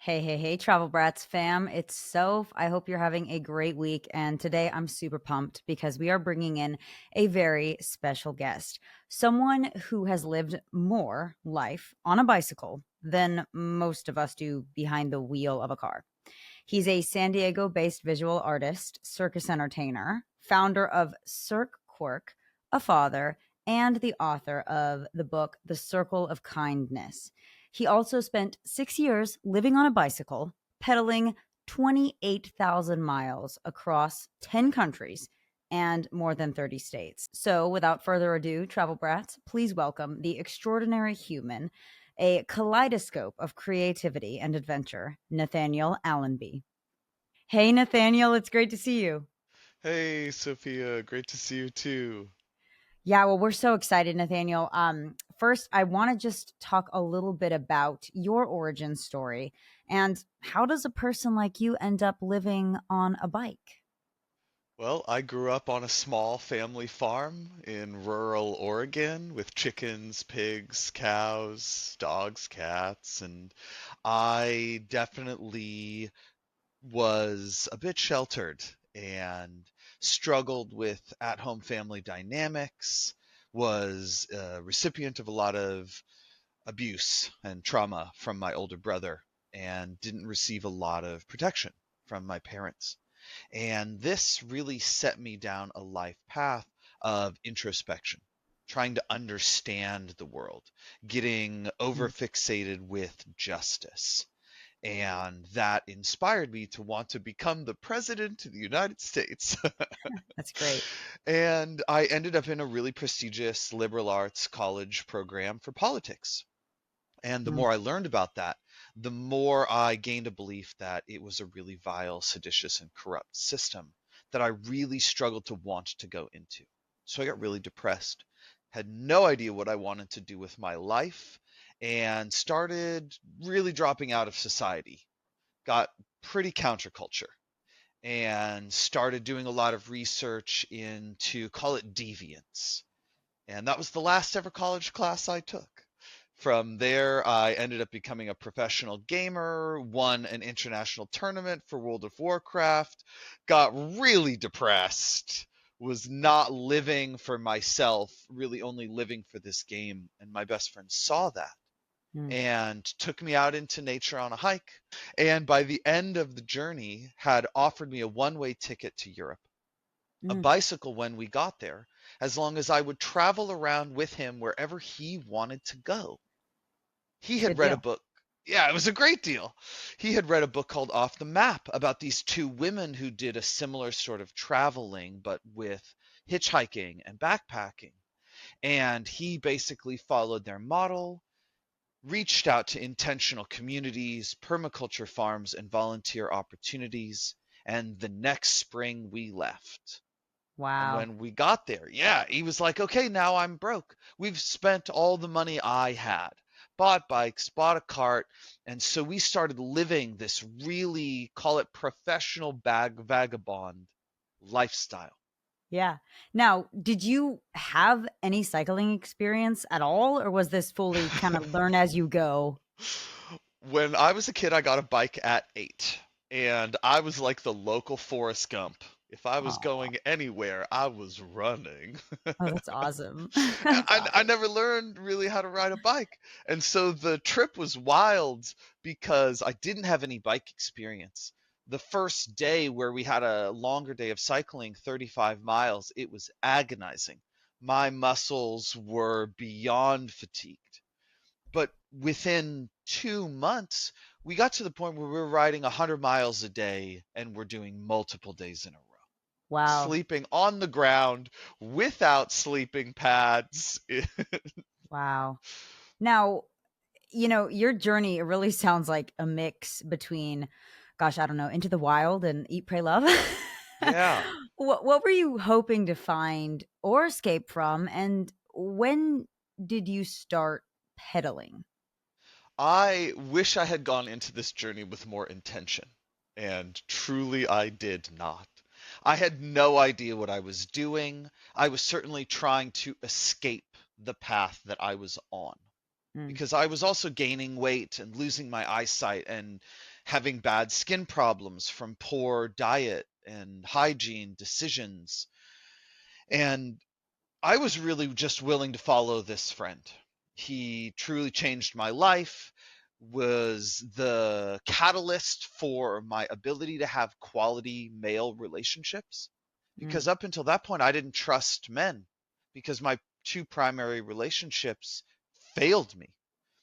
Hey, Travel Brats fam. It's Soph. I hope you're having a great week. And today I'm super pumped because we are bringing in a very special guest, someone who has lived more life on a bicycle than most of us do behind the wheel of a car. He's a San Diego based visual artist, circus entertainer, founder of Cirque Quirk, a father, and the author of the book, The Circle of Kindness. He also spent 6 years living on a bicycle, pedaling 28,000 miles across 10 countries and more than 30 states. So, without further ado, Travel Brats, please welcome the extraordinary human, a kaleidoscope of creativity and adventure, Nathaniel Allenby. Hey, Nathaniel, it's great to see you. Hey, Sophia, great to see you too. Yeah, well, we're so excited, Nathaniel. First, I want to just talk a little bit about your origin story and how does a person like you end up living on a bike? Well, I grew up on a small family farm in rural Oregon with chickens, pigs, cows, dogs, cats, and I definitely was a bit sheltered and struggled with at-home family dynamics, was a recipient of a lot of abuse and trauma from my older brother, and didn't receive a lot of protection from my parents. And this really set me down a life path of introspection, trying to understand the world, getting Mm, overfixated with justice. And that inspired me to want to become the president of the United States. that's great. And I ended up in a really prestigious liberal arts college program for politics. And the Mm, more I learned about that, the more I gained a belief that it was a really vile, seditious, and corrupt system that I really struggled to want to go into. So I got really depressed, had no idea what I wanted to do with my life, and started really dropping out of society. Got pretty counterculture and started doing a lot of research into, call it deviance. And that was the last ever college class I took. From there, I ended up becoming a professional gamer, won an international tournament for World of Warcraft, got really depressed, was not living for myself, really only living for this game. And my best friend saw that mm, and took me out into nature on a hike. And by the end of the journey, had offered me a one-way ticket to Europe, a mm. bicycle when we got there, as long as I would travel around with him wherever he wanted to go. He It's a had good read a deal. book. Yeah, it was a great deal. He had read a book called Off the Map about these two women who did a similar sort of traveling, but with hitchhiking and backpacking. And he basically followed their model, reached out to intentional communities, permaculture farms, and volunteer opportunities. And the next spring we left. And Wow. when we got there, yeah, he was like, okay, now I'm broke. We've spent all the money I had, bought bikes, bought a cart. And so we started living this really, call it professional vagabond lifestyle. Yeah. Now, did you have any cycling experience at all, or was this fully kind of learn as you go? When I was a kid, I got a bike at 8, and I was like the local Forrest Gump. If I was Oh, going anywhere, I was running. oh, that's awesome. That's I awesome. never learned really how to ride a bike. And so the trip was wild because I didn't have any bike experience. The first day where we had a longer day of cycling, 35 miles, it was agonizing. My muscles were beyond fatigued. But within 2 months, we got to the point where we were riding 100 miles a day and we're doing multiple days in a row, Wow. sleeping on the ground without sleeping pads. Wow. Now, your journey, it really sounds like a mix between, gosh, I don't know, Into the Wild and Eat, Pray, Love. Yeah. What were you hoping to find or escape from? And when did you start pedaling? I wish I had gone into this journey with more intention, and truly I did not. I had no idea what I was doing. I was certainly trying to escape the path that I was on, Mm, because I was also gaining weight and losing my eyesight and having bad skin problems from poor diet and hygiene decisions. And I was really just willing to follow this friend. He truly changed my life, was the catalyst for my ability to have quality male relationships. Because Mm, up until that point, I didn't trust men because my two primary relationships failed me.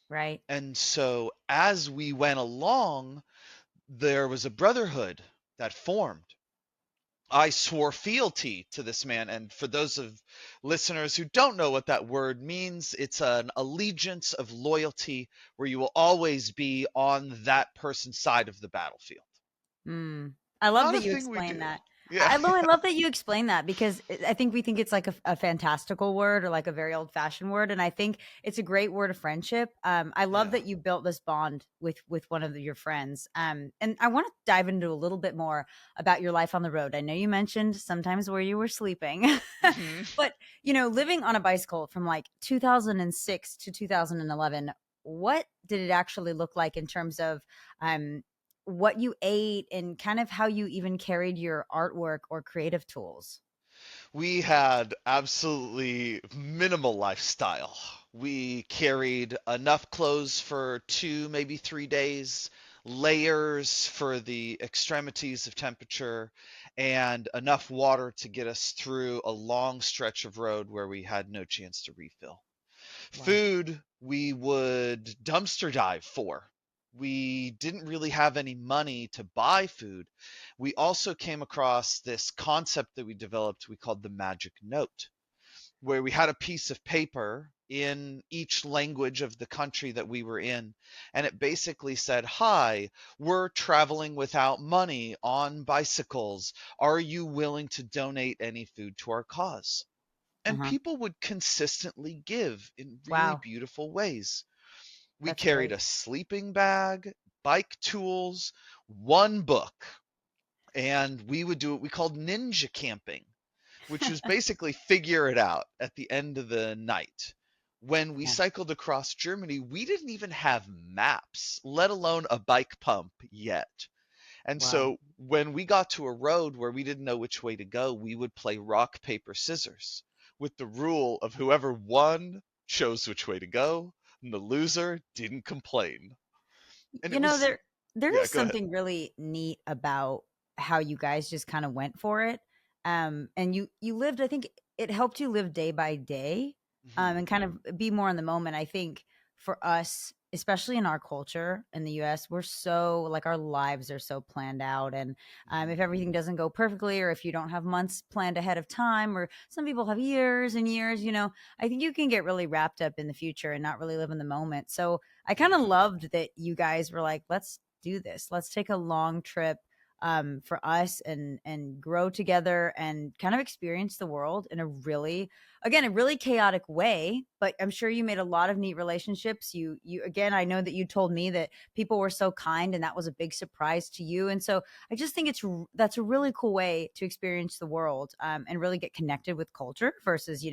right. And so as we went along, there was a brotherhood that formed. I swore fealty to this man. And for those of listeners who don't know what that word means, it's an allegiance of loyalty where you will always be on that person's side of the battlefield. Mm. I love Not that a you thing we explain do. that. Yeah. I love that you explain that because I think we think it's like a fantastical word or like a very old fashioned word, and I think it's a great word of friendship. I love Yeah. that you built this bond with one of your friends. And I want to dive into a little bit more about your life on the road. I know you mentioned sometimes where you were sleeping, Hmm. but living on a bicycle from like 2006 to 2011. What did it actually look like in terms of um what you ate and kind of how you even carried your artwork or creative tools? We had absolutely minimal lifestyle. We carried enough clothes for 2, maybe 3 days, layers for the extremities of temperature, and enough water to get us through a long stretch of road where we had no chance to refill. Wow. Food, we would dumpster dive for. We didn't really have any money to buy food. We also came across this concept that we developed we called the magic note, where we had a piece of paper in each language of the country that we were in. And it basically said, "Hi, we're traveling without money on bicycles. Are you willing to donate any food to our cause?" And Uh-huh. people would consistently give in really Wow. beautiful ways. We That's carried great. a sleeping bag, bike tools, one book, and we would do what we called ninja camping, which was basically figure it out at the end of the night. When we Yeah. cycled across Germany, we didn't even have maps, let alone a bike pump yet. And Wow. so when we got to a road where we didn't know which way to go, we would play rock, paper, scissors with the rule of whoever won chose which way to go, and the loser didn't complain. And it was, There yeah, is go ahead. something really neat about how you guys just kind of went for it. And you lived, I think it helped you live day by day, Hmm. and kind of be more in the moment. I think for us, especially in our culture in the US, we're so like our lives are so planned out. And if Hmm. everything doesn't go perfectly, or if you don't have months planned ahead of time, or some people have years and years, I think you can get really wrapped up in the future and not really live in the moment. So I kind of Yeah. loved that you guys were like, let's do this. Let's take a long trip, for us, and grow together and kind of experience the world in a really, again, a really chaotic way. But I'm sure you made a lot of neat relationships. You again, I know that you told me that people were so kind, and that was a big surprise to you. And so I just think that's a really cool way to experience the world, and really get connected with culture versus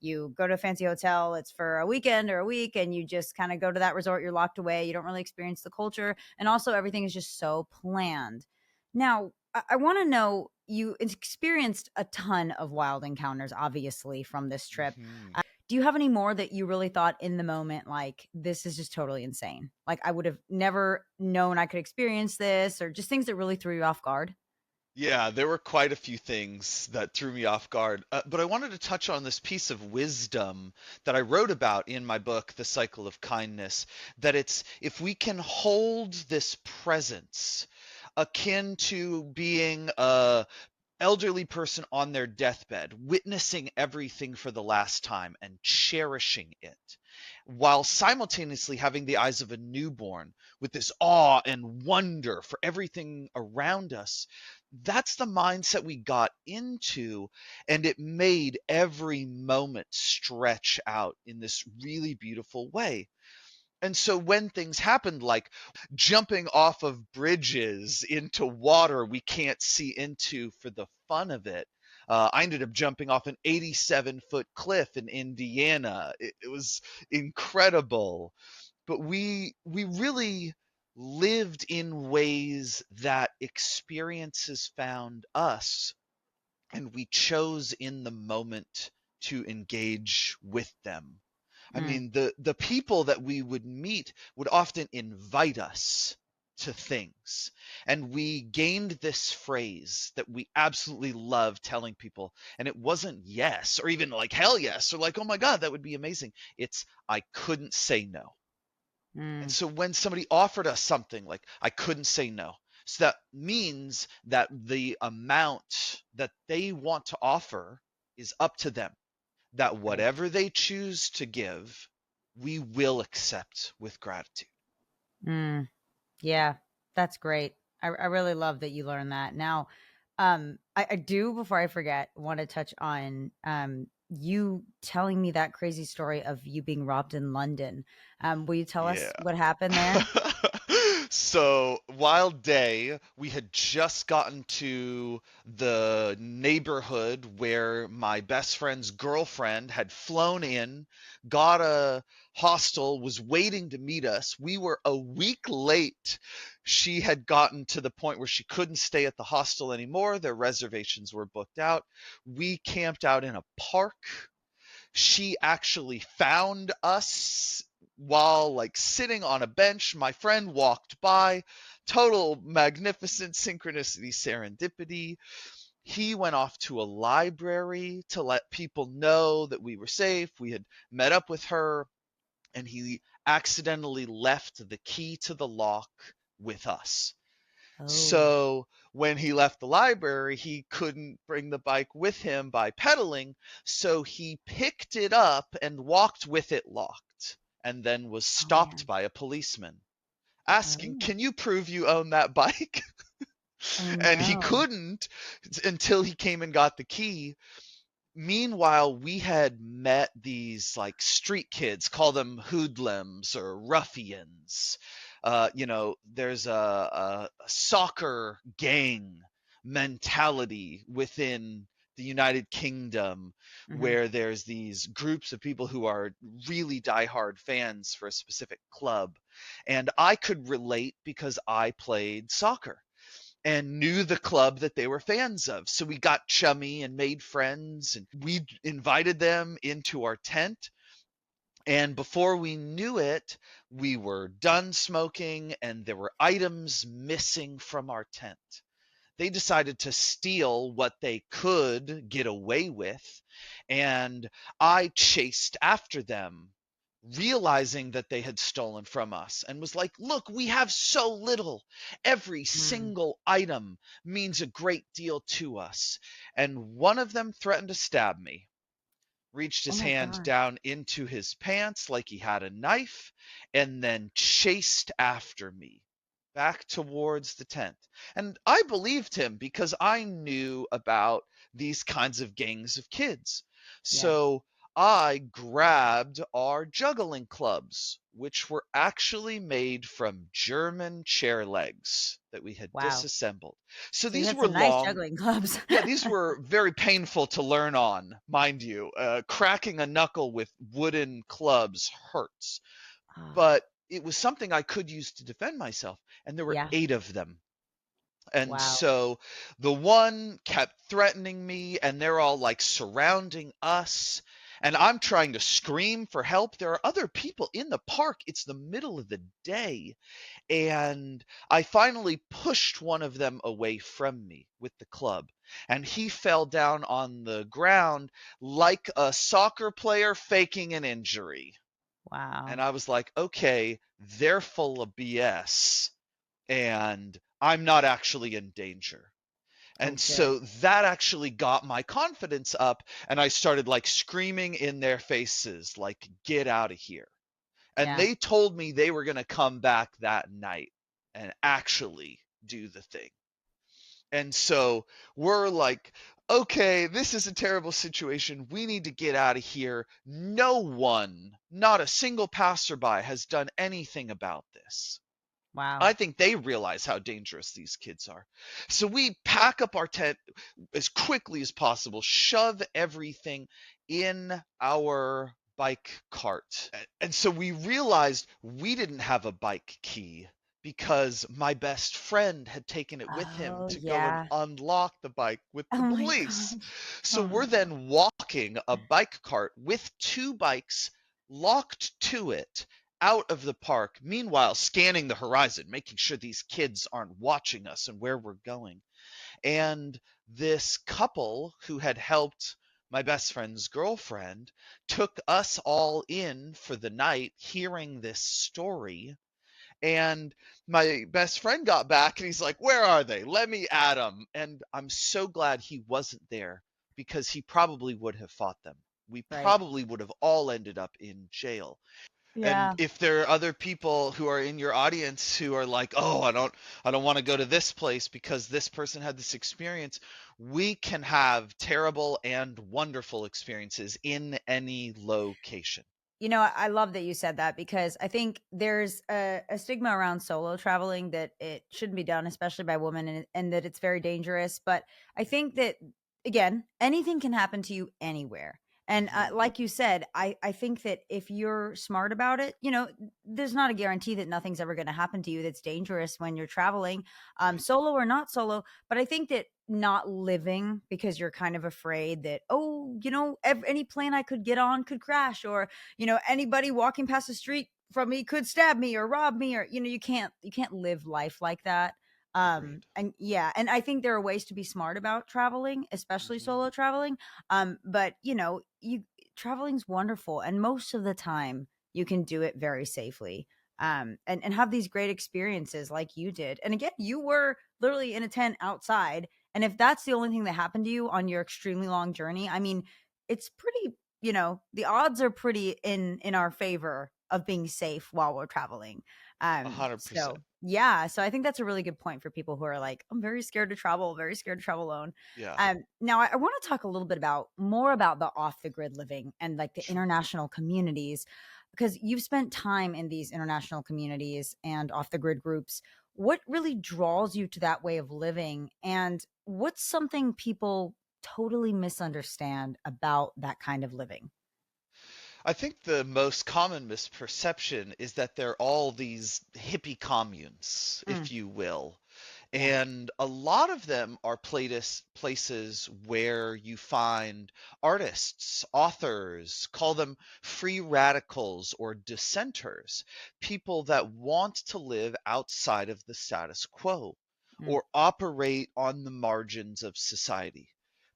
you go to a fancy hotel, it's for a weekend or a week, and you just kind of go to that resort, you're locked away, you don't really experience the culture, and also everything is just so planned. Now, I want to know, you experienced a ton of wild encounters, obviously, from this trip. Hmm. Do you have any more that you really thought in the moment, like, this is just totally insane? Like, I would have never known I could experience this, or just things that really threw you off guard? Yeah, there were quite a few things that threw me off guard. But I wanted to touch on this piece of wisdom that I wrote about in my book, The Cycle of Kindness, that it's if we can hold this presence akin to being a elderly person on their deathbed, witnessing everything for the last time and cherishing it, while simultaneously having the eyes of a newborn with this awe and wonder for everything around us. That's the mindset we got into, and it made every moment stretch out in this really beautiful way. And so when things happened, like jumping off of bridges into water we can't see into for the fun of it, I ended up jumping off an 87-foot cliff in Indiana. It was incredible, but we really lived in ways that experiences found us, and we chose in the moment to engage with them. I Mm, mean, the people that we would meet would often invite us to things. And we gained this phrase that we absolutely love telling people. And it wasn't yes, or even like hell yes, or like, oh my God, that would be amazing. It's I couldn't say no. And mm, so when somebody offered us something, like I couldn't say no. So that means that the amount that they want to offer is up to them, that right. whatever they choose to give, we will accept with gratitude. Mm. Yeah, that's great. I really love that you learned that. Now, I do, before I forget, want to touch on you telling me that crazy story of you being robbed in London. Will you tell Yeah. us what happened there? So, wild day, we had just gotten to the neighborhood where my best friend's girlfriend had flown in, got a hostel, was waiting to meet us. We were a week late. She had gotten to the point where she couldn't stay at the hostel anymore. Their reservations were booked out. We camped out in a park. She actually found us while like sitting on a bench. My friend walked by. Total magnificent synchronicity, serendipity. He went off to a library to let people know that we were safe. We had met up with her, and he accidentally left the key to the lock with us. Oh, So when he left the library, he couldn't bring the bike with him by pedaling. So he picked it up and walked with it locked, and then was oh stopped man. by a policeman asking, Oh, "Can you prove you own that bike?" oh And he no. couldn't until he came and got the key. Meanwhile, we had met these like street kids, call them hoodlums or ruffians. There's a soccer gang mentality within the United Kingdom, Hmm. where there's these groups of people who are really diehard fans for a specific club. And I could relate because I played soccer and knew the club that they were fans of. So we got chummy and made friends, and we invited them into our tent. And before we knew it, we were done smoking and there were items missing from our tent. They decided to steal what they could get away with, and I chased after them, realizing that they had stolen from us, and was like, look, we have so little. Every Mm. single item means a great deal to us. And one of them threatened to stab me, reached Oh his my hand gosh. down into his pants like he had a knife, and then chased after me back towards the tent. And I believed him because I knew about these kinds of gangs of kids. Yeah. So I grabbed our juggling clubs, which were actually made from German chair legs that we had Wow. disassembled. So So you these had were some nice long. juggling clubs. Yeah, these were very painful to learn on, mind you. Cracking a knuckle with wooden clubs hurts, Ah, but it was something I could use to defend myself, and there were yeah. 8 of them. And Wow. so the one kept threatening me, and they're all like surrounding us. And I'm trying to scream for help. There are other people in the park. It's the middle of the day, and I finally pushed one of them away from me with the club, and he fell down on the ground like a soccer player faking an injury. And Wow. I was like, okay, they're full of BS, and I'm not actually in danger. Oh, And good. so that actually got my confidence up, and I started like screaming in their faces, like, get out of here. And Yeah. they told me they were going to come back that night and actually do the thing. And so we're like, okay, this is a terrible situation. We need to get out of here. No one, not a single passerby, has done anything about this. Wow. I think they realize how dangerous these kids are. So we pack up our tent as quickly as possible, shove everything in our bike cart. And so we realized we didn't have a bike key. because my best friend had taken it with him Oh, to go and yeah. unlock the bike with the Oh my police. gosh. So Oh, we're no. then walking a bike cart with two bikes locked to it out of the park, meanwhile scanning the horizon, making sure these kids aren't watching us and where we're going. And this couple who had helped my best friend's girlfriend took us all in for the night hearing this story. And my best friend got back and he's like, "Where are they? Let me at them." And I'm so glad he wasn't there because he probably would have fought them. We Right. probably would have all ended up in jail. And Yeah. if there are other people who are in your audience who are like, "Oh, I don't want to go to this place because this person had this experience," we can have terrible and wonderful experiences in any location. I love that you said that because I think there's a stigma around solo traveling that it shouldn't be done, especially by women, and that it's very dangerous. But I think that, again, anything can happen to you anywhere. And Hmm. like you said, I think that if you're smart about it, there's not a guarantee that nothing's ever going to happen to you that's dangerous when you're traveling, Right. solo or not solo. But I think that not living because you're kind of afraid that, oh, any plane I could get on could crash, or anybody walking past the street from me could stab me or rob me, or you can't live life like that. Agreed. And yeah, and I think there are ways to be smart about traveling, especially Hmm. solo traveling. But you traveling's wonderful, and most of the time you can do it very safely. And have these great experiences like you did. And again, you were literally in a tent outside. And if that's the only thing that happened to you on your extremely long journey, I mean, it's pretty, the odds are pretty in our favor of being safe while we're traveling. 100%. So yeah, so I think that's a really good point for people who are like, I'm very scared to travel, very scared to travel alone. Yeah. Now I want to talk a little bit about more about the off the grid living and like the Sure. international communities, because you've spent time in these international communities and off the grid groups. What really draws you to that way of living, and what's something people totally misunderstand about that kind of living? I think the most common misperception is that they're all these hippie communes, Mm, if you will. yeah, And a lot of them are places where you find artists, authors, call them free radicals or dissenters, people that want to live outside of the status quo mm, or operate on the margins of society.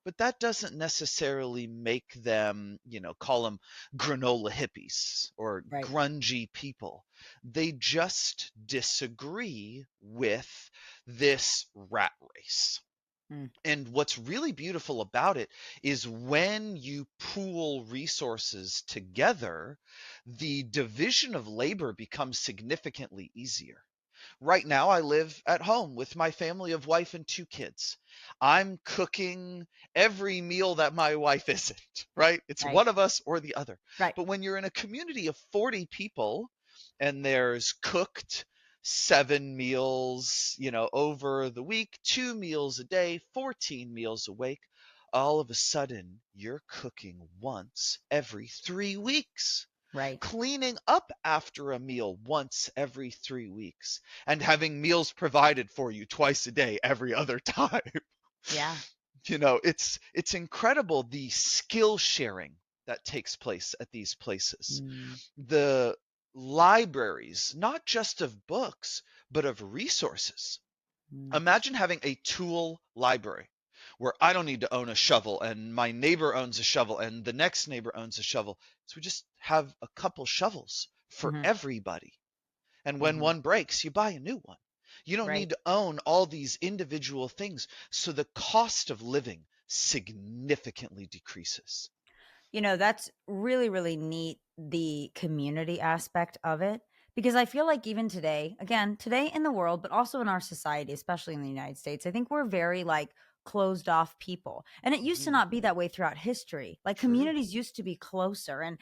But that doesn't necessarily make them, call them granola hippies or right. grungy people. They just disagree with this rat race. Mm, And what's really beautiful about it is when you pool resources together, the division of labor becomes significantly easier. Right now, I live at home with my family of wife and two kids. I'm cooking every meal that my wife isn't, right? It's right, one of us or the other. right, But when you're in a community of 40 people and there's cooked 7 meals, over the week, 2 meals a day, 14 meals a week, all of a sudden you're cooking once every 3 weeks, right. cleaning up after a meal once every 3 weeks, and having meals provided for you twice a day every other time. Yeah. It's incredible the skill sharing that takes place at these places. Mm, The libraries, not just of books, but of resources. mm, Imagine having a tool library where I don't need to own a shovel and my neighbor owns a shovel and the next neighbor owns a shovel. So we just have a couple shovels for mhm, everybody. And when mhm, one breaks, you buy a new one. You don't right. need to own all these individual things. So the cost of living significantly decreases. That's really, really neat, the community aspect of it. Because I feel like even today, again, today in the world, but also in our society, especially in the United States, I think we're very like closed off people. And it used to Mhm. not be that way throughout history. Like True. communities used to be closer. And,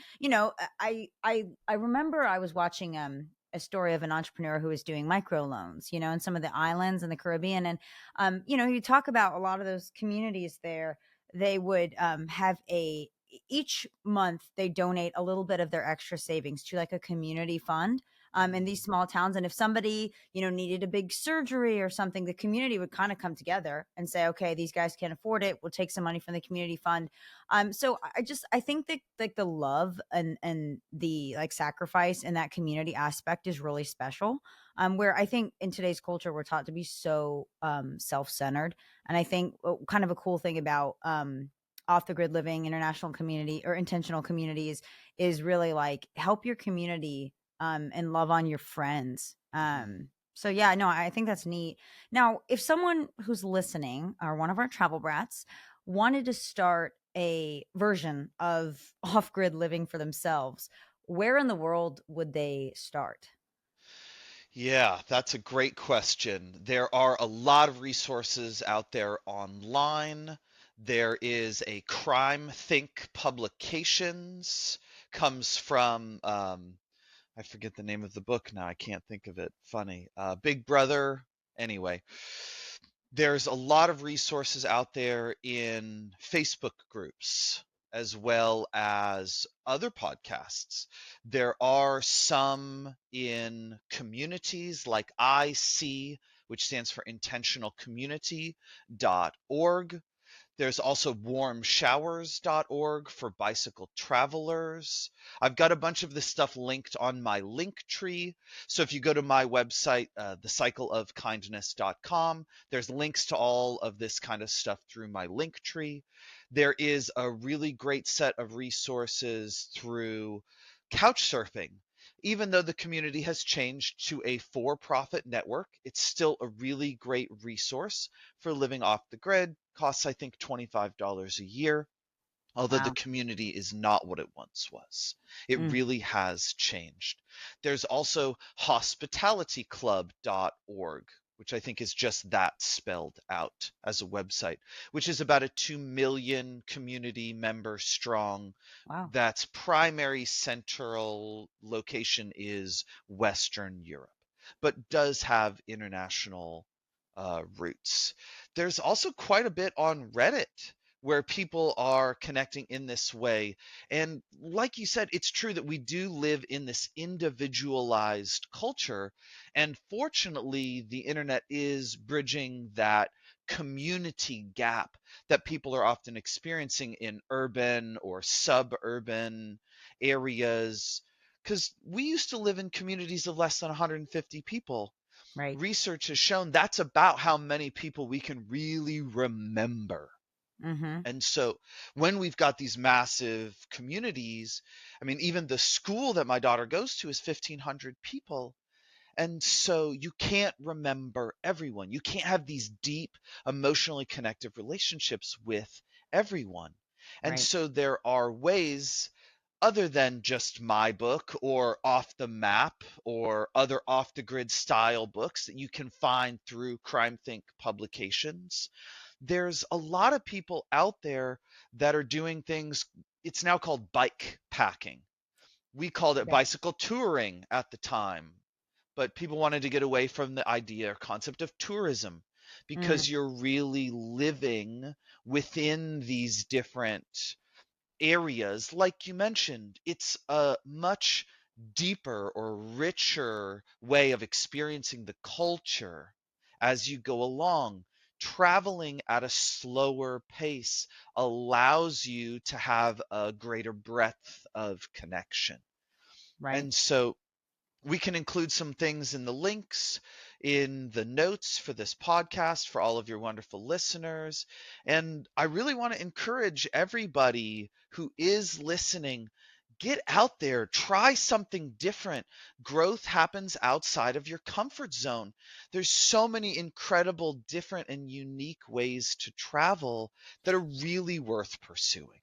I remember I was watching a story of an entrepreneur who was doing microloans, in some of the islands in the Caribbean. And you talk about a lot of those communities there, they would have each month they donate a little bit of their extra savings to like a community fund, in Mm, these small towns. And if somebody, needed a big surgery or something, the community would kind of come together and say, okay, these guys can't afford it. We'll take some money from the community fund. So I think that like the love and the like sacrifice in that community aspect is really special. Where I think in today's culture we're taught to be so self-centered. And I think kind of a cool thing about off the grid living, international community or intentional communities is really like help your community and love on your friends. mhm. So yeah, no, I think that's neat. Now, if someone who's listening or one of our travel brats wanted to start a version of off grid living for themselves, where in the world would they start? Yeah, that's a great question. There are a lot of resources out there online. There is a Crime Think Publications, comes from I forget the name of the book now. I can't think of it. Funny. Big Brother. Anyway, there's a lot of resources out there in Facebook groups as well as other podcasts. There are some in communities like IC, which stands for Intentional Community.org. There's also warmshowers.org for bicycle travelers. I've got a bunch of this stuff linked on my link tree. So if you go to my website, thecycleofkindness.com, there's links to all of this kind of stuff through my link tree. There is a really great set of resources through Couchsurfing. Even though the community has changed to a for profit network, it's still a really great resource for living off the grid. Costs, I think, $25 a year, although the Wow. community is not what it once was. It Mm, really has changed. There's also hospitalityclub.org, which I think is just that spelled out as a website, which is about a 2 million community member strong. wow. That's primary central location is Western Europe, but does have international roots. There's also quite a bit on Reddit where people are connecting in this way. And like you said, it's true that we do live in this individualized culture. And fortunately, the internet is bridging that community gap that people are often experiencing in urban or suburban areas. Because we used to live in communities of less than 150 people. Right. Research has shown that's about how many people we can really remember. Mm-hmm. And so when we've got these massive communities, I mean, even the school that my daughter goes to is 1,500 people. And so you can't remember everyone. You can't have these deep, emotionally connected relationships with everyone. And Right. so there are ways other than just my book or Off the Map or other off the grid style books that you can find through Crime Think publications. There's a lot of people out there that are doing things. It's now called bike packing. We called it Yep. bicycle touring at the time, but people wanted to get away from the idea or concept of tourism Mm, because you're really living within these different areas. Like you mentioned, it's a much deeper or richer way of experiencing the culture as you go along. Traveling at a slower pace allows you to have a greater breadth of connection. right. And so we can include some things in the links in the notes for this podcast for all of your wonderful listeners. And I really want to encourage everybody who is listening, get out there, try something different. Growth happens outside of your comfort zone. There's so many incredible, different, and unique ways to travel that are really worth pursuing.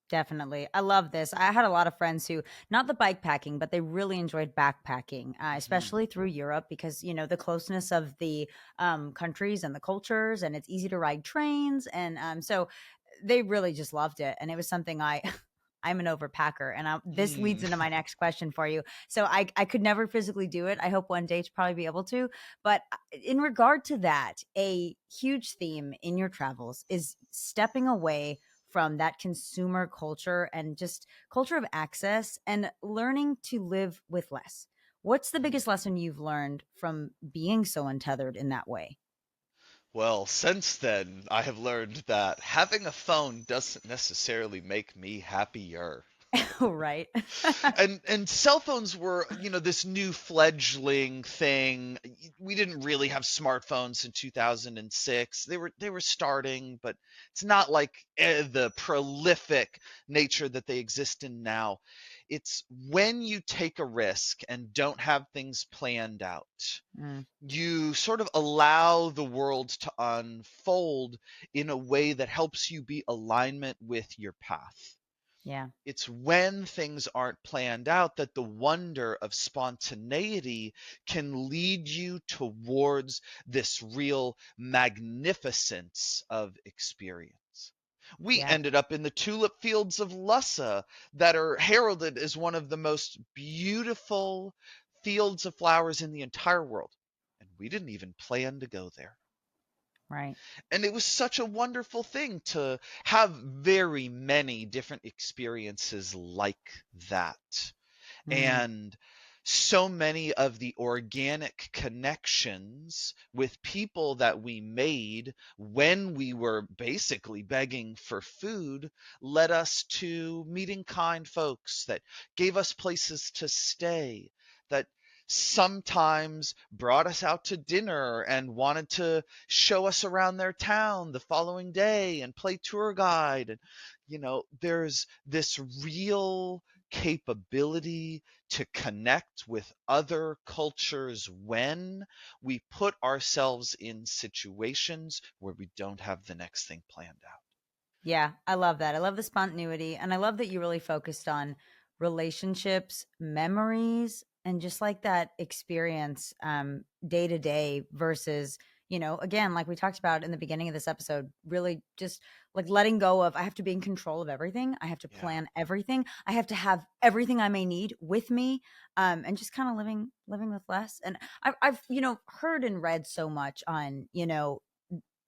Definitely. I love this. I had a lot of friends who, not the bike packing, but they really enjoyed backpacking, Mhm. especially through Europe because, the closeness of the countries and the cultures, and it's easy to ride trains. And so they really just loved it. And it was something I'm an overpacker. And this leads Mm. into my next question for you. So I could never physically do it. I hope one day to probably be able to. But in regard to that, a huge theme in your travels is stepping away from that consumer culture and just culture of access and learning to live with less. What's the Hmm. biggest lesson you've learned from being so untethered in that way? Well, since then, I have learned that having a phone doesn't necessarily make me happier. Oh, right. And cell phones were, this new fledgling thing. We didn't really have smartphones in 2006. They were starting, but it's not like the prolific nature that they exist in now. It's when you take a risk and don't have things planned out, Mm, you sort of allow the world to unfold in a way that helps you be alignment with your path. yeah. It's when things aren't planned out that the wonder of spontaneity can lead you towards this real magnificence of experience. We Yeah. ended up in the tulip fields of Lhasa that are heralded as one of the most beautiful fields of flowers in the entire world. And we didn't even plan to go there. Right. And it was such a wonderful thing to have very many different experiences like that. Mm, And so many of the organic connections with people that we made when we were basically begging for food led us to meeting kind folks that gave us places to stay, that sometimes brought us out to dinner and wanted to show us around their town the following day and play tour guide. And there's this real capability to connect with other cultures when we put ourselves in situations where we don't have the next thing planned out. yeah. I love that. I love the spontaneity. And I love that you really focused on relationships, memories, and just like that experience day to day versus, again, like we talked about in the beginning of this episode, really just like letting go of I have to be in control of everything. I have to Yeah. plan everything. I have to have everything I may need with me. And just kind of living with less. And I've, heard and read so much on,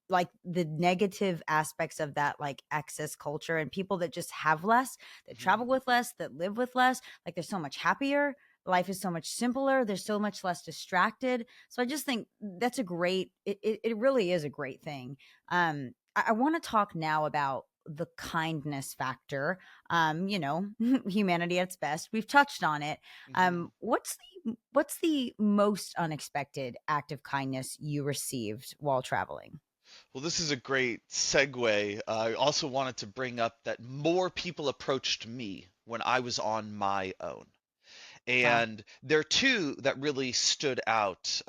like the negative aspects of that like excess culture and people that just have less, that travel Mhm. with less, that live with less, like they're so much happier, life is so much simpler, they're so much less distracted. So I just think that's a great it really is a great thing. I want to talk now about the kindness factor. Humanity at its best, we've touched on it. Mhm. What's the most unexpected act of kindness you received while traveling? Well, this is a great segue. I also wanted to bring up that more people approached me when I was on my own. Wow. And there are two that really stood out.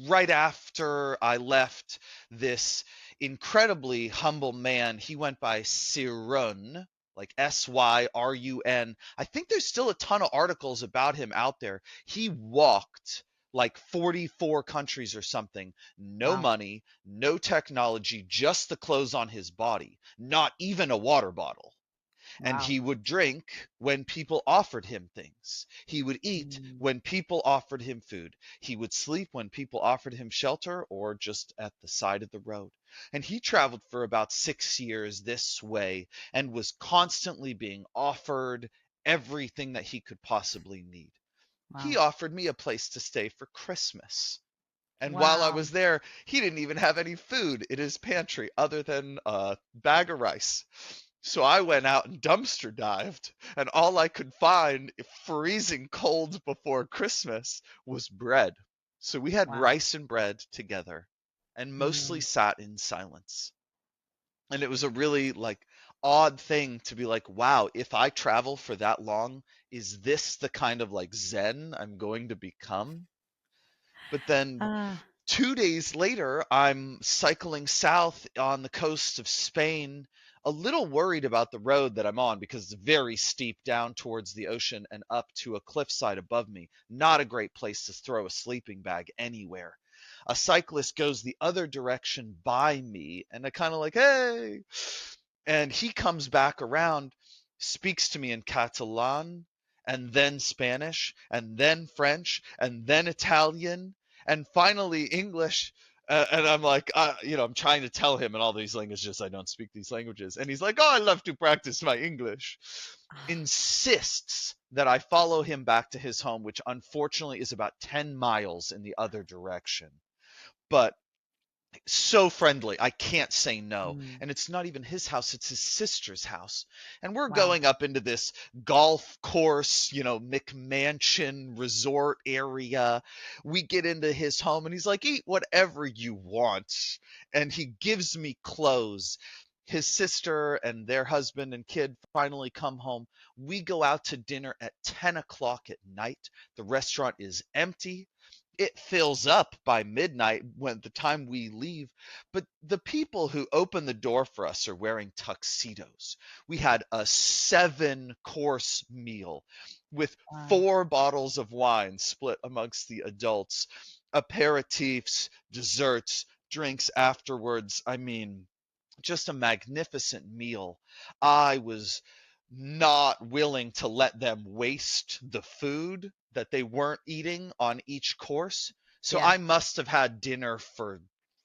Right after I left, this incredibly humble man, he went by Syrun, like Syrun. I think there's still a ton of articles about him out there. He walked like 44 countries or something. No Wow. money, no technology, just the clothes on his body, not even a water bottle. And Wow. he would drink when people offered him things. He would eat Mm, when people offered him food. He would sleep when people offered him shelter or just at the side of the road. And he traveled for about 6 years this way and was constantly being offered everything that he could possibly need. He wow. offered me a place to stay for Christmas. And while I Wow. was there, he didn't even have any food in his pantry other than a bag of rice. So I went out and dumpster dived, and all I could find, freezing cold before Christmas, was bread. So we had Wow. rice and bread together and mostly Mhm. sat in silence. And it was a really odd thing to be like, wow, if I travel for that long, is this the kind of zen I'm going to become? But then Ah, 2 days later, I'm cycling south on the coast of Spain, a little worried about the road that I'm on because it's very steep down towards the ocean and up to a cliffside above me. Not a great place to throw a sleeping bag anywhere. A cyclist goes the other direction by me, and I kind of like, hey. And he comes back around, speaks to me in Catalan, and then Spanish, and then French, and then Italian, and finally English. And I'm like, I'm trying to tell him in all these languages I don't speak these languages. And he's like, oh, I love to practice my English. insists that I follow him back to his home, which unfortunately is about 10 miles in the other direction. But so friendly. I can't say no. Mm, And it's not even his house, it's his sister's house. And we're wow. going up into this golf course, McMansion resort area. We get into his home and he's like, eat whatever you want. And he gives me clothes. His sister and their husband and kid finally come home. We go out to dinner at 10 o'clock at night. The restaurant is empty. It fills up by midnight when the time we leave, but the people who open the door for us are wearing tuxedos. We had a 7-course meal with Wow. 4 bottles of wine split amongst the adults, aperitifs, desserts, drinks afterwards. I mean, just a magnificent meal. I was not willing to let them waste the food that they weren't eating on each course. So Yeah. I must have had dinner for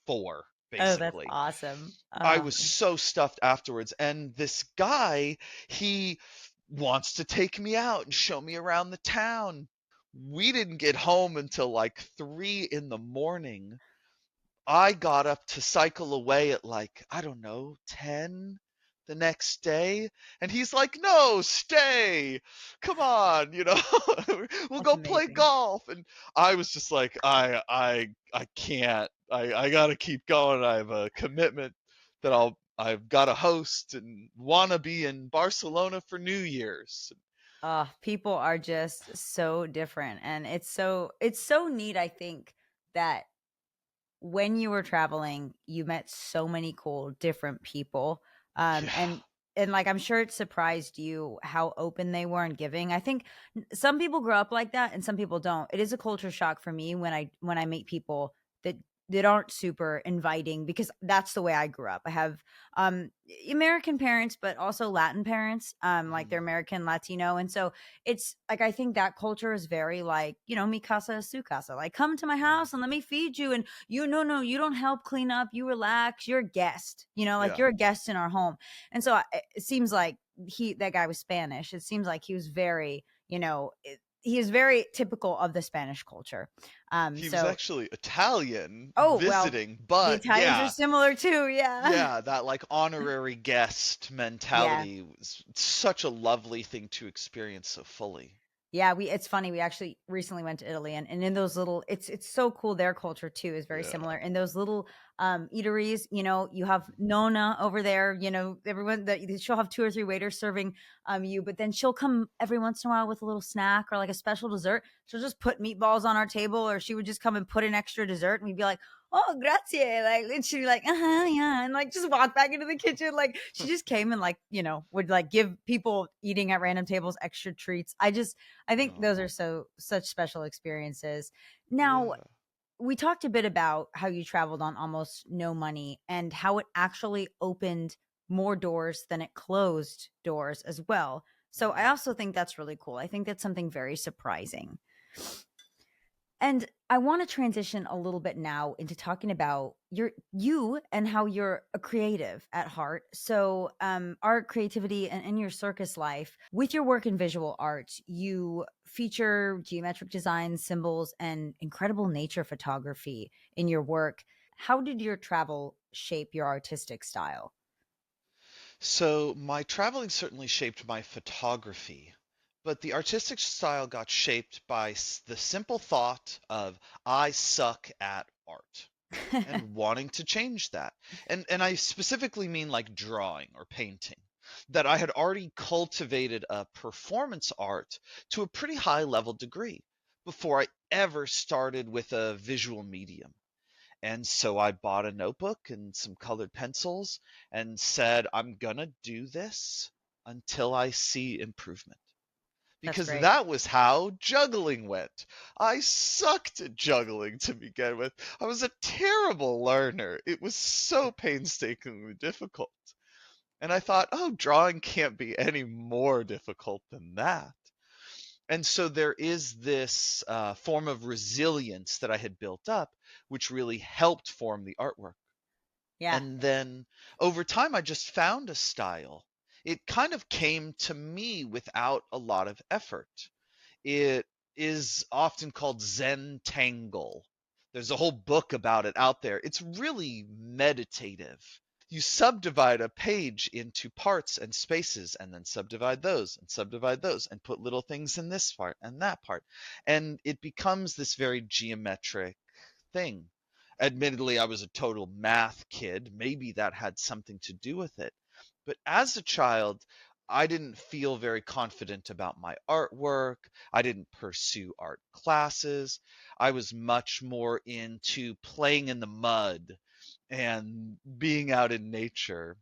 4, Oh, that's basically. awesome. I was so stuffed afterwards. And this guy, he wants to take me out and show me around the town. We didn't get home until like 3 in the morning. I got up to cycle away at like, I don't know, 10 the next day. And he's like, no, stay. Come on, we'll That's go play amazing. golf. And I was just like, I can't. I gotta keep going. I have a commitment that I've got to host and wanna be in Barcelona for New Year's. People are just so different, and it's so neat, I think, that when you were traveling, you met so many cool different people. Um, Yeah. and and like I'm sure it surprised you how open they were and giving. I think some people grow up like that and some people don't. It is a culture shock for me when I meet people that aren't super inviting because that's the way I grew up. I have um American parents but also Latin parents. Like Mhm. they're American Latino, and so it's like I think that culture is very like, mi casa es su casa. Like come to my Mhm. house and let me feed you, and no, you don't help clean up, you relax, you're a guest, like Yeah. you're a guest in our home. And so it seems like that guy was Spanish. It seems like he was very, he is very typical of the Spanish culture. He was So actually Italian oh well, visiting, the but Italians are yeah, similar too, yeah. yeah, that like honorary guest Yeah. mentality was such a lovely thing to experience so fully. Yeah, it's funny, we actually recently went to Italy, and in those little, it's so cool, their culture too is very Yeah. similar. In those little, eateries, you have Nona over there, everyone that she'll have 2 or 3 waiters serving, you, but then she'll come every once in a while with a little snack or like a special dessert. She'll just put meatballs on our table, or she would just come and put an extra dessert, and we'd be like, "Oh, grazie," like, and she'd be like, "Uh-huh, yeah," and, like, just walk back into the kitchen, like, she just came and, like, would, like, give people eating at random tables extra treats. I think those Oh, are such special experiences. Now, yeah. we talked a bit about how you traveled on almost no money and how it actually opened more doors than it closed doors as well. So I Mhm. also think that's really cool. I think that's something very surprising. And I want to transition a little bit now into talking about you and how you're a creative at heart. So, art, creativity, and in your circus life, with your work in visual art, you feature geometric designs, symbols, and incredible nature photography in your work. How did your travel shape your artistic style? So my traveling certainly shaped my photography, but the artistic style got shaped by the simple thought of I suck at art and wanting to change that. And I specifically mean like drawing or painting. That I had already cultivated a performance art to a pretty high level degree before I ever started with a visual medium. And so I bought a notebook and some colored pencils and said, I'm gonna do this until I see improvement. That's Because great. that was how juggling went. I sucked at juggling to begin with. I was a terrible learner. It was so painstakingly difficult. And I thought, oh, drawing can't be any more difficult than that. And so there is this form of resilience that I had built up, which really helped form the artwork. Yeah. And then over time, I just found a style. it kind of came to me without a lot of effort. It is often called Zen Tangle. There's a whole book about it out there. It's really meditative. You subdivide a page into parts and spaces, and then subdivide those and subdivide those and put little things in this part and that part. And it becomes this very geometric thing. Admittedly, I was a total math kid. Maybe that had something to do with it. But as a child, I didn't feel very confident about my artwork. I didn't pursue art classes. I was much more into playing in the mud and being out in nature.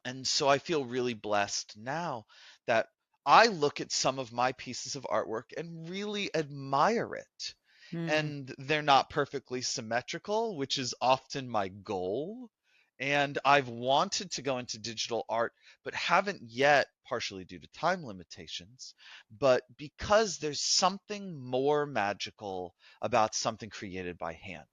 And so I feel really blessed now that I look at some of my pieces of artwork and really admire it. Mm, And they're not perfectly symmetrical, which is often my goal. And I've wanted to go into digital art, but haven't yet, partially due to time limitations, but because there's something more magical about something created by hand.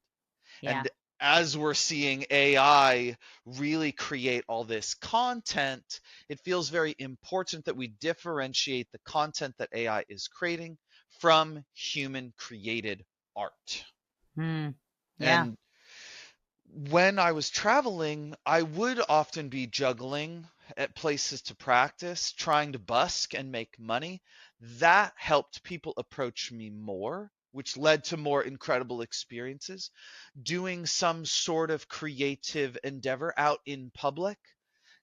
yeah. And as we're seeing AI really create all this content, it feels very important that we differentiate the content that AI is creating from human created art. Mm, yeah. And when I was traveling, I would often be juggling at places to practice, trying to busk and make money. That helped people approach me more, which led to more incredible experiences. Doing some sort of creative endeavor out in public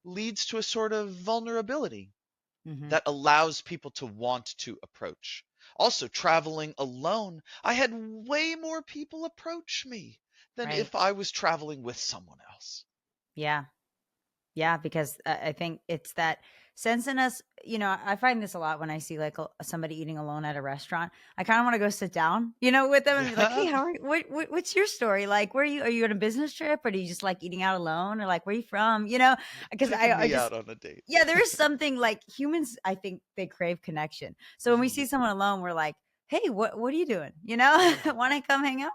leads to a sort of vulnerability Hmm. that allows people to want to approach. Also, traveling alone, I had way more people approach me than if Right. I was traveling with someone else. Yeah. Yeah, because I think it's that sense in us. I find this a lot when I see like somebody eating alone at a restaurant. I kind of want to go sit down, with them and be like, "Hey, Yeah, how are you? What's your story? Like, where are you? Are you on a business trip, or do you just like eating out alone, or like where are you from? Because taking I me just out on a date. yeah, there is something like humans. I think they crave connection. So when we Mhm. see someone alone, we're like, "Hey, what are you doing? Yeah, Want to come hang out?"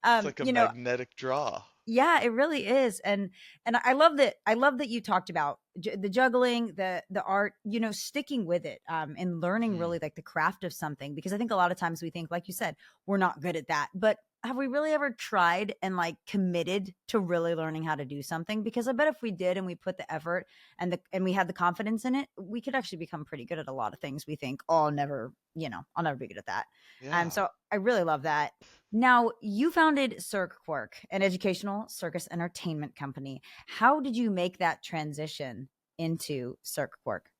it's like a magnetic draw. Yeah, it really is, and I love that you talked about the juggling, the art, sticking with it, and learning Mhm. really like the craft of something, because I think a lot of times we think, like you said, we're not good at that, but have we really ever tried and like committed to really learning how to do something? Because I bet if we did and we put the effort and we had the confidence in it, we could actually become pretty good at a lot of things we think, oh, I'll never be good at that. Yeah. So I really love that. Now, you founded Cirque Quirk, an educational circus entertainment company. How did you make that transition into Cirque Quirk?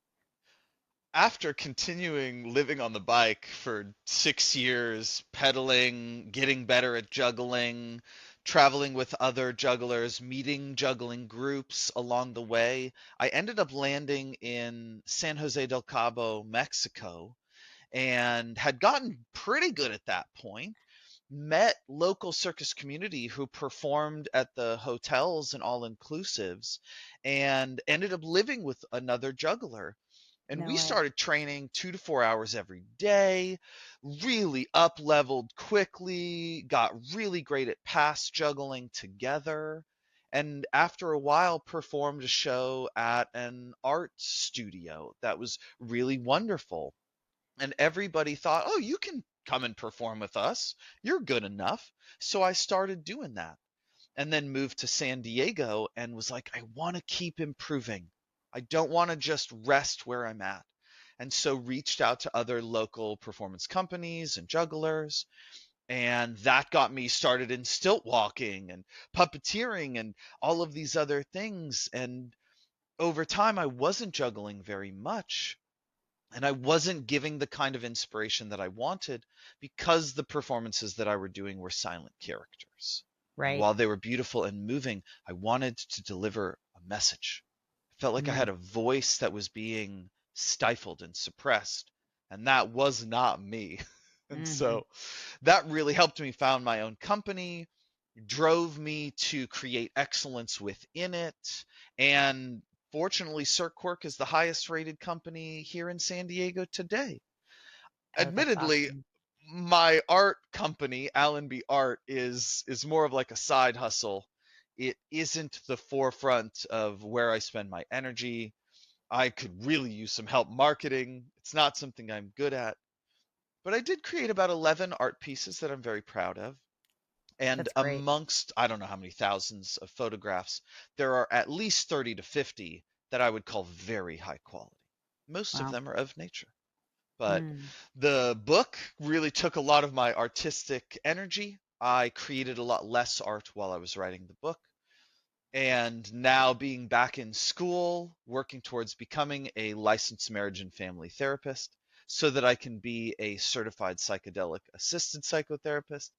After continuing living on the bike for 6 years, pedaling, getting better at juggling, traveling with other jugglers, meeting juggling groups along the way, I ended up landing in San Jose del Cabo, Mexico, and had gotten pretty good at that point. Met local circus community who performed at the hotels and all inclusives, and ended up living with another juggler, and No we way. started training 2 to 4 hours every day, really up leveled quickly, got really great at pass juggling together. And after a while, performed a show at an art studio that was really wonderful. And everybody thought, oh, you can come and perform with us. You're good enough. So I started doing that, and then moved to San Diego and was like, I want to keep improving. I don't want to just rest where I'm at. And so reached out to other local performance companies and jugglers. And that got me started in stilt walking and puppeteering and all of these other things. And over time, I wasn't juggling very much. And I wasn't giving the kind of inspiration that I wanted because the performances that I were doing were silent characters. And Right. while they were beautiful and moving, I wanted to deliver a message. I felt like I Mm, had a voice that was being stifled and suppressed, and that was not me. And hmm. so that really helped me found my own company, drove me to create excellence within it. And fortunately, CirqueWork is the highest rated company here in San Diego today. Oh, that's Admittedly, awesome. my art company, Allenby Art, is more of like a side hustle. It isn't the forefront of where I spend my energy. I could really use some help marketing. It's not something I'm good at. But I did create about 11 art pieces that I'm very proud of. And That's great. amongst, I don't know how many thousands of photographs, there are at least 30 to 50 that I would call very high quality. Most of Wow. them are of nature. But Mm, the book really took a lot of my artistic energy. I created a lot less art while I was writing the book. And now being back in school, working towards becoming a licensed marriage and family therapist so that I can be a certified psychedelic assisted psychotherapist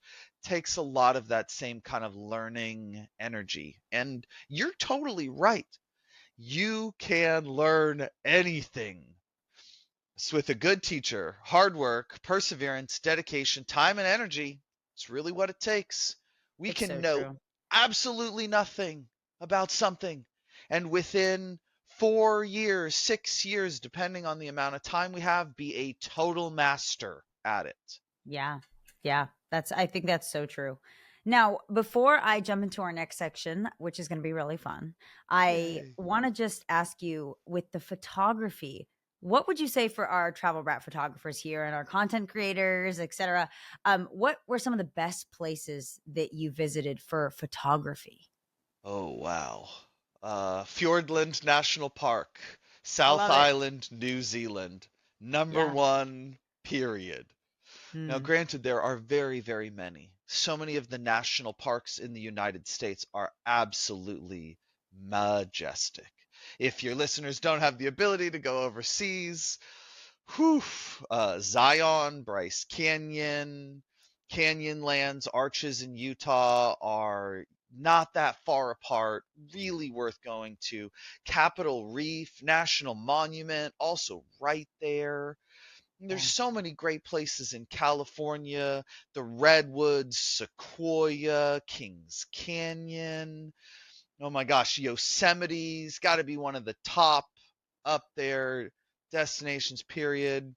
takes a lot of that same kind of learning energy. And you're totally right. You can learn anything. So with a good teacher, hard work, perseverance, dedication, time, and energy, it's really what it takes. We it's can so know true. absolutely nothing about something. And within 4 years, 6 years, depending on the amount of time we have, be a total master at it. Yeah. Yeah. I think that's so true. Now, before I jump into our next section, which is going to be really fun, I Yay. want to just ask you with the photography, what would you say for our travel brat photographers here and our content creators, etc.? What were some of the best places that you visited for photography? Oh, wow. Fiordland National Park, I South love it. Island, New Zealand. Number Yeah. one, period. Now, Mm, granted, there are very, very many. So many of the national parks in the United States are absolutely majestic. If your listeners don't have the ability to go overseas, whew, Zion, Bryce Canyon, Canyonlands, Arches in Utah are not that far apart, really worth going to. Capitol Reef, National Monument, also right there. There's yeah. so many great places in California, the Redwoods, Sequoia, Kings Canyon. Oh my gosh, Yosemite's got to be one of the top up there destinations, period.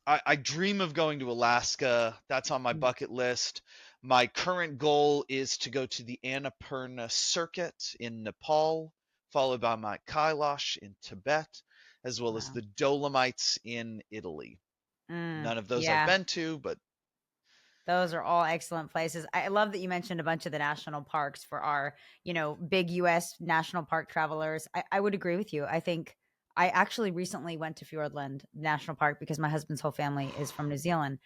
I dream of going to Alaska. That's on my Mm, bucket list. My current goal is to go to the Annapurna Circuit in Nepal, followed by Mount Kailash in Tibet, as well as wow. the Dolomites in Italy. Mm, None of those I've yeah. been to, but Those are all excellent places. I love that you mentioned a bunch of the national parks for our, big US national park travelers. I would agree with you. I think I actually recently went to Fiordland National Park because my husband's whole family is from New Zealand.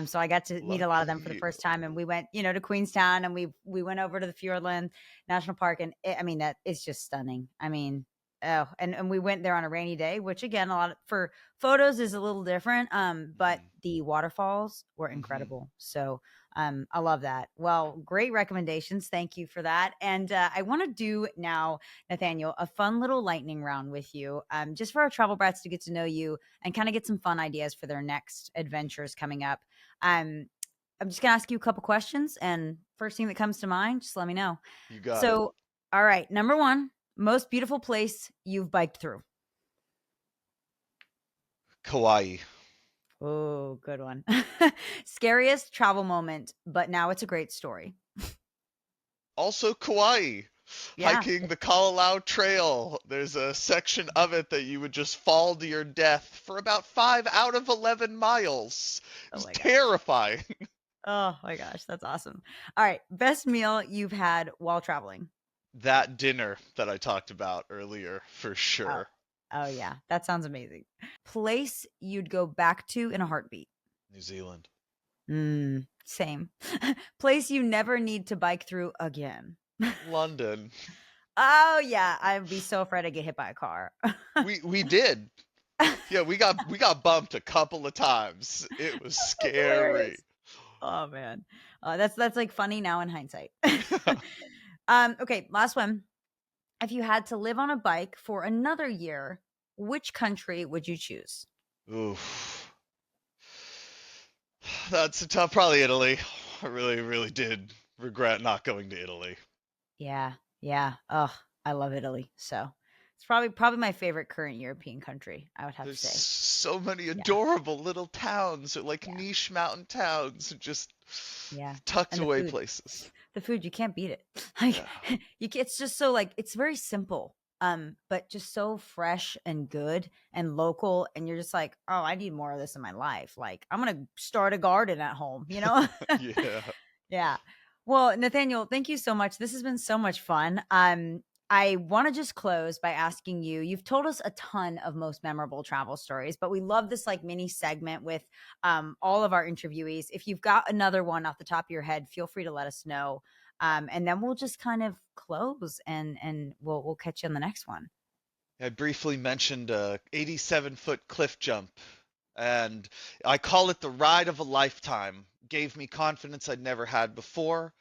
So I got to meet a lot of lucky them for the you. first time, and we went, to Queenstown, and we went over to the Fiordland National Park, and I mean that it's just stunning. I mean, oh, and we went there on a rainy day, which again, a lot for photos is a little different, but Mm-hmm. the waterfalls were Mm-hmm. incredible. So I love that. Well, great recommendations. Thank you for that. And I want to do now, Nathaniel, a fun little lightning round with you, just for our travel brats to get to know you and kind of get some fun ideas for their next adventures coming up. Um, I'm just gonna ask you a couple questions, and first thing that comes to mind, just let me know. You got it. So, all right, number one, most beautiful place you've biked through. Kauai. Oh, good one. Scariest travel moment, but now it's a great story. Also Kauai. Yeah. Hiking the Kalalau Trail. There's a section of it that you would just fall to your death for about 5 out of 11 miles. It Oh was my gosh. terrifying. Oh my gosh, that's awesome. All right, best meal you've had while traveling. That dinner that I talked about earlier, for Oh, sure. oh yeah, that sounds amazing. Place you'd go back to in a heartbeat. New Zealand. Same. Place you never need to bike through again. London. Oh yeah, I'd be so afraid I'd get hit by a car. We did. Yeah, we got bumped a couple of times. It was That's scary. hilarious. Oh man, that's like funny now in hindsight. Okay, last one. If you had to live on a bike for another year, which country would you choose? Oof. That's a tough. Probably Italy. I really, really did regret not going to Italy. Yeah, yeah. Oh, I love Italy. So it's probably my favorite current European country, I would have to There's say. so many Yeah, adorable little towns, or like yeah, niche mountain towns, just yeah. tucked And the away food. places. The food, you can't beat it. Like Yeah. it's just so like it's very simple. but just so fresh and good and local. And you're just like, oh, I need more of this in my life. Like, I'm gonna start a garden at home, you know? Yeah. Yeah. Well, Nathaniel, thank you so much. This has been so much fun. I want to just close by asking you, you've told us a ton of most memorable travel stories, but we love this like mini segment with all of our interviewees. If you've got another one off the top of your head, feel free to let us know. And then we'll just kind of close and we'll catch you on the next one. I briefly mentioned a 87-foot cliff jump, and I call it the ride of a lifetime. Gave me confidence I'd never had before.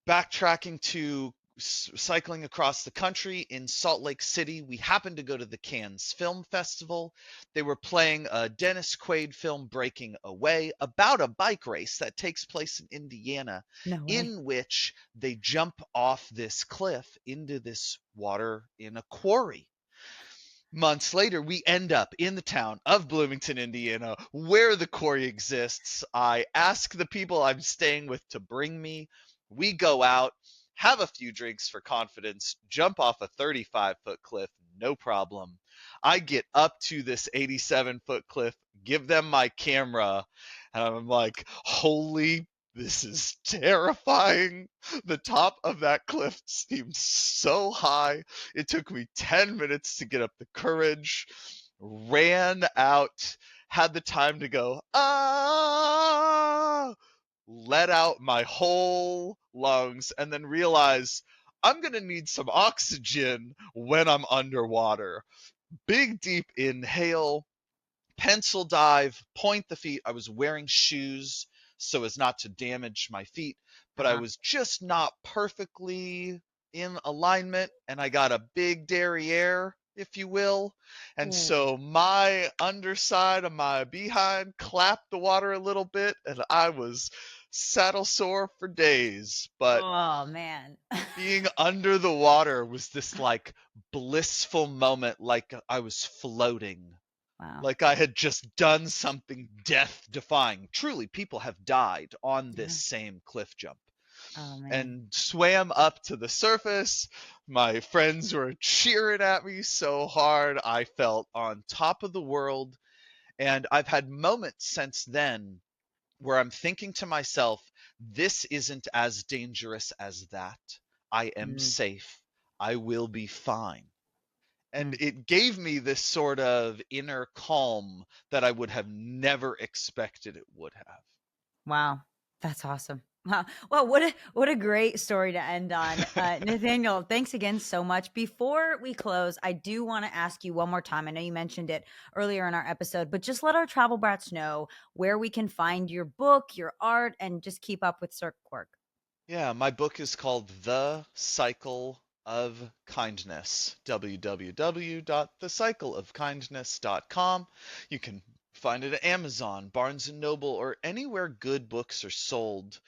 Backtracking to cycling across the country in Salt Lake City, we happened to go to the Cannes Film Festival. They were playing a Dennis Quaid film, Breaking Away, about a bike race that takes place in Indiana, No way. in which they jump off this cliff into this water in a quarry. Months later, we end up in the town of Bloomington, Indiana, where the quarry exists. I ask the people I'm staying with to bring me. We go out, have a few drinks for confidence, jump off a 35-foot cliff, no problem. I get up to this 87-foot cliff, give them my camera, and I'm like, holy, this is terrifying. The top of that cliff seems so high. It took me 10 minutes to get up the courage, ran out, had the time to go, ah, let out my whole lungs, and then realize I'm going to need some oxygen when I'm underwater. Big, deep inhale, pencil dive, point the feet. I was wearing shoes so as not to damage my feet, but I Uh-huh. was just not perfectly in alignment, and I got a big derriere, if you will. And Ooh. so my underside of my behind clapped the water a little bit, and I was saddle sore for days. But Oh man. being under the water was this like blissful moment, like I was floating, Wow. like I had just done something death defying. Truly, people have died on this Yeah. same cliff jump. Oh man. And swam up to the surface. My friends were cheering at me so hard. I felt on top of the world. And I've had moments since then where I'm thinking to myself, this isn't as dangerous as that. I am Mm, safe. I will be fine. And mm. it gave me this sort of inner calm that I would have never expected it would have. Wow, that's awesome. Wow. Well, what a great story to end on. Nathaniel, thanks again so much. Before we close, I do want to ask you one more time. I know you mentioned it earlier in our episode, but just let our travel brats know where we can find your book, your art, and just keep up with Cirque work. Yeah, my book is called The Cycle of Kindness. www.thecycleofkindness.com. You can find it at Amazon, Barnes and Noble, or anywhere good books are sold.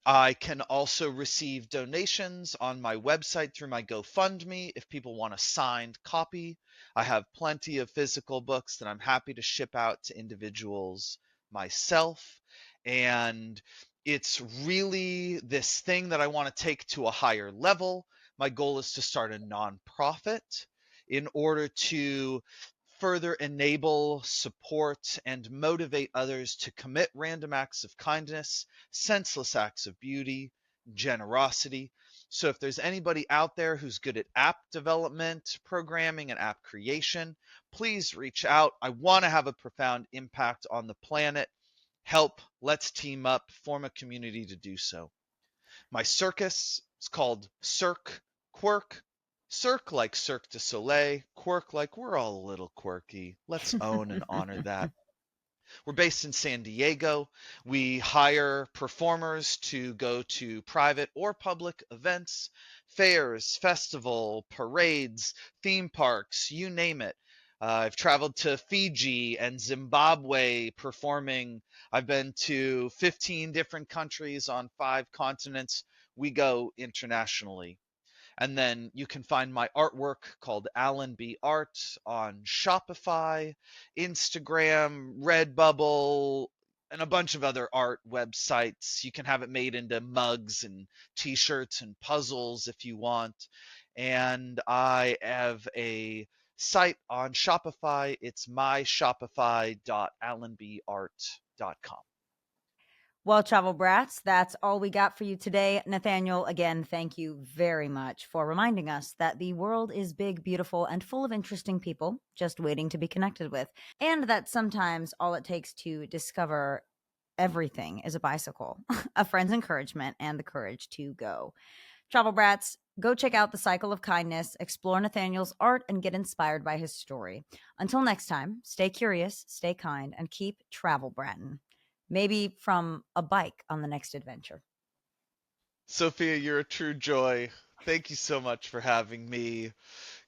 I can also receive donations on my website through my GoFundMe if people want a signed copy. I have plenty of physical books that I'm happy to ship out to individuals myself. And it's really this thing that I want to take to a higher level. My goal is to start a nonprofit in order to further enable, support, and motivate others to commit random acts of kindness, senseless acts of beauty, generosity. So if there's anybody out there who's good at app development, programming, and app creation, please reach out. I want to have a profound impact on the planet. Help, let's team up, form a community to do so. My circus is called Cirque Quirk. Cirque like Cirque du Soleil, quirk like we're all a little quirky. Let's own and honor that. We're based in San Diego. We hire performers to go to private or public events, fairs, festival, parades, theme parks, you name it. I've traveled to Fiji and Zimbabwe performing. I've been to 15 different countries on 5 continents. We go internationally. And then you can find my artwork called Allenby Art on Shopify, Instagram, Redbubble. and a bunch of other art websites. You can have it made into mugs and t-shirts and puzzles if you want. And I have a site on Shopify. It's myshopify.allenbyart.com. Well, Travel Brats, that's all we got for you today. Nathaniel, again, thank you very much for reminding us that the world is big, beautiful, and full of interesting people just waiting to be connected with. And that sometimes all it takes to discover everything is a bicycle, a friend's encouragement, and the courage to go. Travel Brats, go check out The Cycle of Kindness, explore Nathaniel's art, and get inspired by his story. Until next time, stay curious, stay kind, and keep travel brattin'. Maybe from a bike on the next adventure. Sophia, you're a true joy. Thank you so much for having me.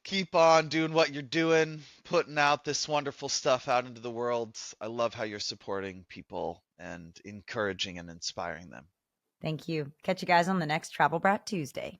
Keep on doing what you're doing, putting out this wonderful stuff out into the world. I love how you're supporting people and encouraging and inspiring them. Thank you. Catch you guys on the next Travel Brat Tuesday.